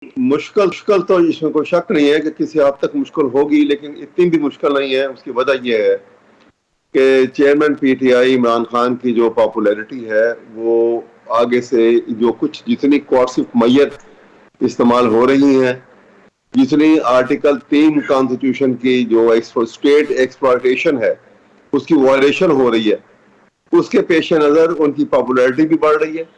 मुश्किल मुश्किल तो इसमें कोई शक नहीं है कि किसी हद तक मुश्किल होगी, लेकिन इतनी भी मुश्किल नहीं है। उसकी वजह यह है कि चेयरमैन पीटीआई इमरान खान की जो पॉपुलैरिटी है वो आगे से जो कुछ जितनी कोर्सिव मैयत इस्तेमाल हो रही हैं, जितनी आर्टिकल 3 कॉन्स्टिट्यूशन की जो स्टेट एक्सप्लॉयटेशन है उसकी वायलेशन हो रही है, उसके पेश नज़र उनकी पॉपुलैरिटी भी बढ़ रही है।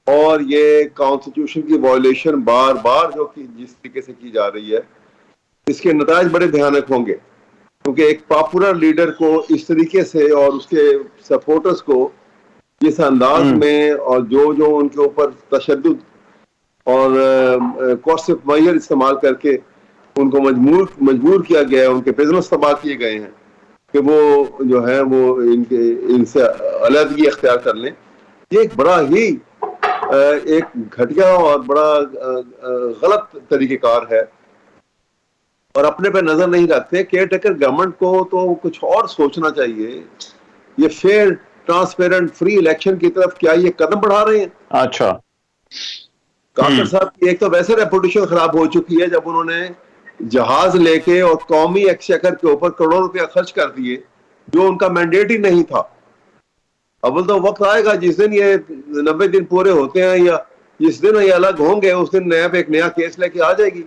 और ये कॉन्स्टिट्यूशन की वायलेशन बार बार जो कि जिस तरीके से की जा रही है, इसके नताज बड़े भयानक होंगे, क्योंकि एक पॉपुलर लीडर को इस तरीके से और उसके सपोर्टर्स को इस अंदाज में और जो जो उनके ऊपर तशद्दुद और कोर्सिव मैयर इस्तेमाल करके उनको मजबूर किया गया है, उनके बिजनेस तबाह किए गए हैं कि वो जो है वो इनसे अलहदगी अख्तियार कर लें। ये एक बड़ा ही एक घटिया और बड़ा गलत तरीकेकार है और अपने पे नजर नहीं रखते। केयर टेकर गवर्नमेंट को तो कुछ और सोचना चाहिए। ये फेयर, ट्रांसपेरेंट, फ्री इलेक्शन की तरफ क्या ये कदम बढ़ा रहे हैं? अच्छा, काकर साहब की एक तो वैसे रेपुटेशन खराब हो चुकी है जब उन्होंने जहाज लेके और कौमी एक्सचेकर के ऊपर करोड़ों रुपया खर्च कर दिए जो उनका मैंडेट ही नहीं था। अब तो वक्त आएगा जिस दिन ये 90 दिन पूरे होते हैं या जिस दिन ये अलग होंगे, उस दिन नया पे एक नया केस लेके आ जाएगी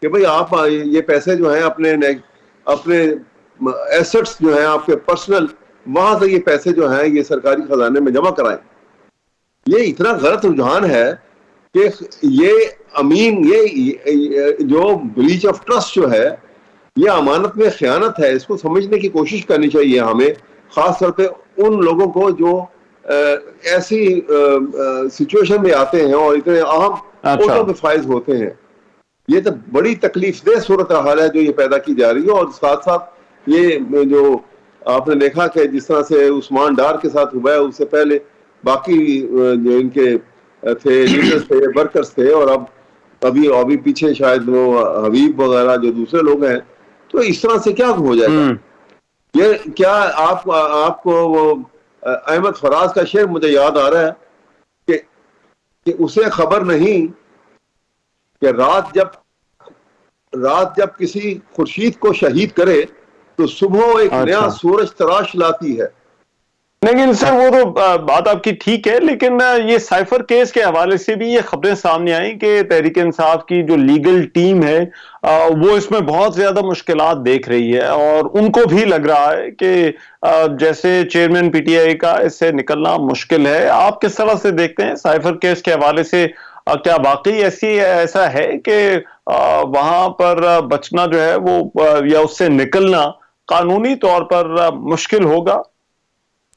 कि भाई आप ये पैसे जो हैं अपने एसेट्स जो हैं आपके पर्सनल, वहां से ये पैसे जो हैं ये सरकारी खजाने में जमा कराएं। ये इतना गलत रुझान है कि ये जो ब्रीच ऑफ ट्रस्ट जो है, ये अमानत में खयानत है। इसको समझने की कोशिश करनी चाहिए हमें, खास तौर पे उन लोगों को जो ऐसी सिचुएशन में आते हैं और इतने अहम ओहदों पे फाइज होते हैं। ये तो बड़ी तकलीफदेह सूरत हाल है जो ये पैदा की जा रही है। और साथ साथ ये जो आपने देखा कि जिस तरह से उस्मान डार के साथ हुआ है, उससे पहले बाकी जो इनके थे लीडर्स थे, वर्कर्स थे, और अब अभी पीछे शायद वो हबीब वगैरह जो दूसरे लोग हैं। तो इस तरह से क्या हो जाएगा? ये क्या आपको वो अहमद फराज का शेर मुझे याद आ रहा है कि उसे खबर नहीं कि रात जब किसी खुर्शीद को शहीद करे तो सुबह एक नया सूरज तराश लाती है। लेकिन सर वो तो बात आपकी ठीक है, लेकिन ये साइफर केस के हवाले से भी ये खबरें सामने आई कि तहरीक इंसाफ की जो लीगल टीम है वो इसमें बहुत ज्यादा मुश्किलात देख रही है और उनको भी लग रहा है कि जैसे चेयरमैन पीटीआई का इससे निकलना मुश्किल है। आप किस तरह से देखते हैं साइफर केस के हवाले से? क्या वाकई ऐसा है कि वहां पर बचना जो है वो या उससे निकलना कानूनी तौर पर मुश्किल होगा?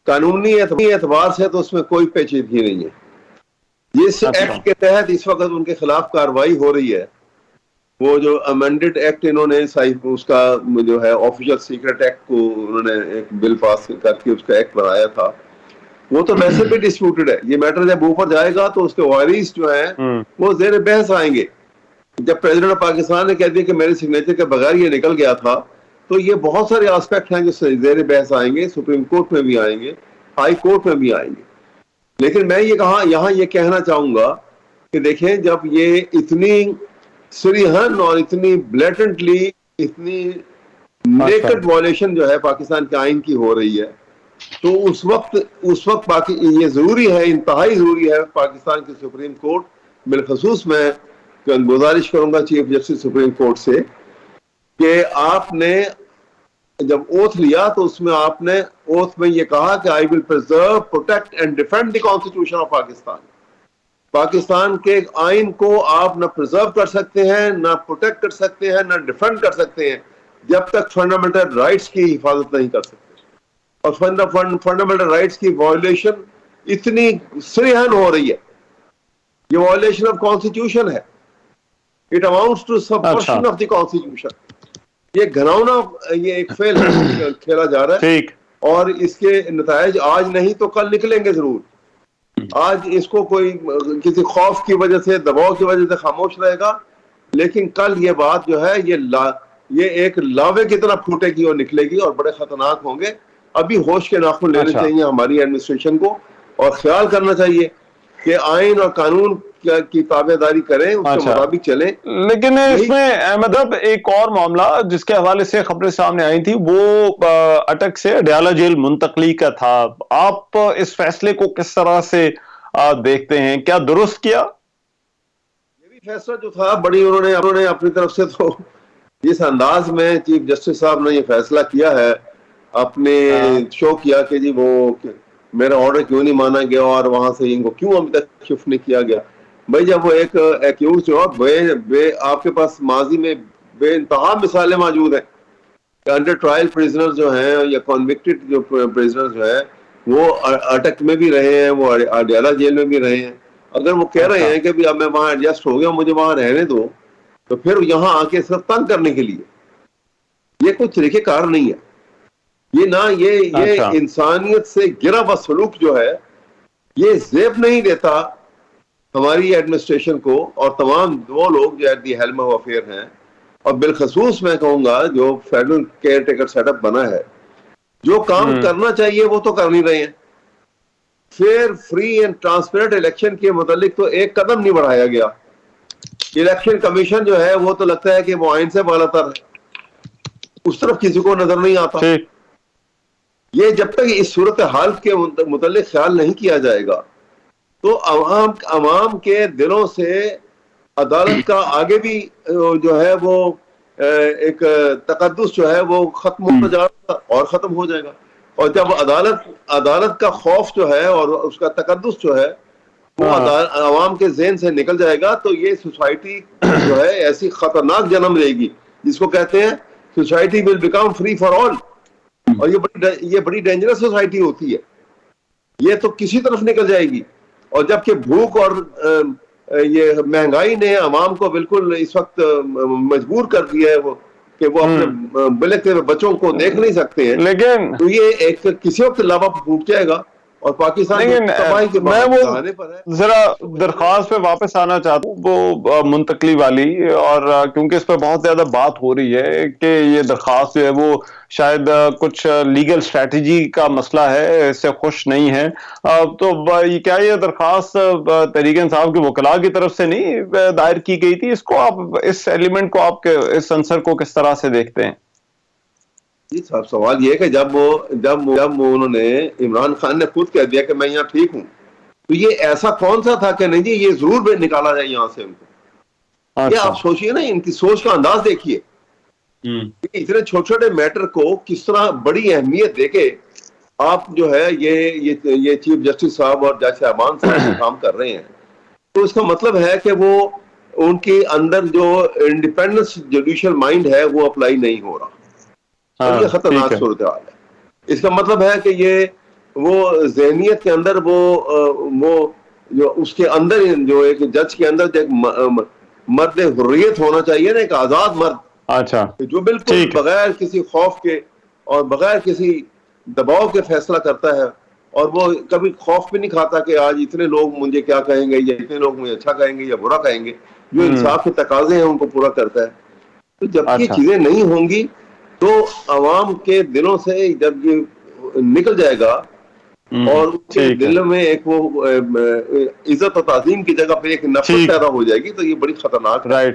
कानूनी एतबार से तो उसमें कोई पेचीदगी नहीं है। जिस एक्ट के तहत इस वक्त उनके खिलाफ कार्रवाई हो रही है, वो जो अमेंडेड एक्ट इन्होंने उसका जो है ऑफिशियल सीक्रेट एक्ट को उन्होंने एक बिल पास करके उसका एक्ट बनाया था, वो तो वैसे भी डिस्प्यूटेड है। ये मैटर जब ऊपर जाएगा तो उसके वारिस जो है वो जेर बहस आएंगे। जब प्रेसिडेंट ऑफ पाकिस्तान ने कह दिया कि मेरे सिग्नेचर के बगैर ये निकल गया था, तो ये बहुत सारे एस्पेक्ट हैं जो जेर बहस आएंगे, सुप्रीम कोर्ट में भी आएंगे, हाई कोर्ट में भी आएंगे। लेकिन मैं यहाँ ये कहना चाहूंगा कि देखें, जब ये इतनी सरीहन और इतनी ब्लेटेंटली, इतनी नेकेड वायलेशन जो है पाकिस्तान के आइन की हो रही है, तो उस वक्त ये जरूरी है, इंतहाई जरूरी है पाकिस्तान की सुप्रीम कोर्ट, बिलखसूस मैं गुजारिश करूंगा चीफ जस्टिस सुप्रीम कोर्ट से कि आपने जब ओथ लिया तो उसमें आपने ओथ में ये कहा कि I will preserve, protect and defend the constitution of Pakistan. Pakistan के आइन को आप न प्रिजर्व कर सकते हैं, ना प्रोटेक्ट कर सकते हैं, ना डिफेंड कर सकते हैं जब तक फंडामेंटल राइट्स की हिफाजत नहीं कर सकते। और फंडामेंटल राइट्स की वायलेशन इतनी सरीहन हो रही है, ये वायलेशन ऑफ कॉन्स्टिट्यूशन है। It amounts to subversion of the constitution. ये घिनौना, ये एक फेल खेला जा रहा है और इसके नतायज आज नहीं तो कल निकलेंगे जरूर। आज इसको कोई किसी खौफ की वजह से, दबाव की वजह से खामोश रहेगा, लेकिन कल ये बात जो है ये एक लावे की तरह फूटेगी और निकलेगी और बड़े खतरनाक होंगे। अभी होश के नाखून लेने चाहिए हमारी एडमिनिस्ट्रेशन को और ख्याल करना चाहिए कि आइन और कानून की ताबेदारी करें, उसके अच्छा। मुताबिक चलें। लेकिन इसमें अहमद अब एक और मामला जिसके हवाले से खबरें सामने आई थी वो अटक से अडयाला जेल मुंतकली का था। आप इस फैसले को किस तरह से देखते हैं, क्या दुरुस्त किया? ये भी फैसला जो था बड़ी उन्होंने अपनी तरफ से तो जिस अंदाज में चीफ जस्टिस साहब ने ये फैसला किया है, अपने शो किया कि जी वो मेरा ऑर्डर क्यों नहीं माना गया और वहां से इनको क्यों अभी तक शिफ्ट नहीं किया गया। भाई जब वो एक एक्यूज जो आपके पास माजी में बेइंतहा मिसालें मौजूद हैं, अंडर ट्रायल प्रिजनर्स जो हैं या कॉन्विक्टेड जो प्रिजनर्स जो है वो अटक में भी रहे हैं, वो अडयाला जेल में भी रहे हैं। अगर वो कह रहे हैं कि भी अब मैं वहां एडजस्ट हो गया, मुझे वहां रहने दो, तो फिर यहाँ आके सिर्फ तंग करने के लिए ये कोई तरीकेकार नहीं है। ये ना ये इंसानियत से गिरा हुआ सलूक जो है ये जेब नहीं देता हमारी एडमिनिस्ट्रेशन को और तमाम वो लोग जो at the helm of affair हैं, और बिलखसूस मैं कहूंगा जो फेडरल केयर टेकर सेटअप बना है, जो काम करना चाहिए वो तो कर नहीं रहे हैं। फिर फ्री एंड ट्रांसपेरेंट इलेक्शन के मुतालिक तो एक कदम नहीं बढ़ाया गया। इलेक्शन कमीशन जो है वो तो लगता है कि वो आइन से बालातर है, उस तरफ किसी को नजर नहीं आता। ये जब तक इस सूरत हाल के मुतालिक ख्याल नहीं किया जाएगा तो अवाम के दिलों से अदालत का आगे भी जो है वो एक तकद्दुस जो है वो खत्म हो जाएगा और खत्म हो जाएगा। और जब अदालत का खौफ जो है और उसका तकद्दुस जो है वो अवाम के ज़हन से निकल जाएगा, तो ये सोसाइटी जो है ऐसी खतरनाक जन्म लेगी जिसको कहते हैं society will become free for all. और ये बड़ी डेंजरस सोसाइटी होती है, ये तो किसी तरफ निकल जाएगी। और जबकि भूख और ये महंगाई ने अवाम को बिल्कुल इस वक्त मजबूर कर दिया है वो कि वो अपने बिलखते हुए बच्चों को देख नहीं सकते हैं, लेकिन तो ये एक किसी वक्त लावा फूट जाएगा और पाकिस्तान मैं वो जरा दरख्वास्त पे वापस आना चाहता हूँ, वो मुंतकली वाली, और क्योंकि इस पर बहुत ज्यादा बात हो रही है कि ये दरख्वास्त जो है वो शायद कुछ लीगल स्ट्रेटजी का मसला है, इससे खुश नहीं है। तो क्या ये दरख्वास्त तहरीक इंसाफ के वकला की तरफ से नहीं दायर की गई थी? इसको आप इस एलिमेंट को आपके इस आंसर को किस तरह से देखते हैं? जी साहब, सवाल ये है कि जब उन्होंने इमरान खान ने खुद कह दिया कि मैं यहाँ ठीक हूँ, तो ये ऐसा कौन सा था कि नहीं जी ये जरूर निकाला जाए यहाँ से उनको। ये आप सोचिए ना, इनकी सोच का अंदाज देखिए, इतने छोटे छोटे मैटर को किस तरह बड़ी अहमियत देके आप जो है ये चीफ जस्टिस साहब और जज साहबान साहब काम कर रहे हैं। तो इसका मतलब है कि वो उनके अंदर जो इंडिपेंडेंस जुडिशियल माइंड है वो अप्लाई नहीं हो रहा। ये खतरनाक सूरत हाल है। इसका मतलब है कि ये वो ज़हनियत के अंदर वो जो उसके अंदर जो एक जज के अंदर जो एक मर्द हुर्रियत होना चाहिए ना, एक आजाद मर्द, अच्छा, जो बिल्कुल बगैर किसी खौफ के और बगैर किसी दबाव के फैसला करता है, और वो कभी खौफ भी नहीं खाता कि आज इतने लोग मुझे क्या कहेंगे या इतने लोग मुझे अच्छा कहेंगे या बुरा कहेंगे। जो इंसाफ के तकाजे हैं उनको पूरा करता है। तो जब ये चीजें नहीं होंगी तो अवाम के दिलों से जब ये निकल जाएगा और उसके दिल में एक वो इज्जत और ताज़ीम की जगह पे एक नफरत पैदा हो जाएगी, तो ये बड़ी खतरनाक है।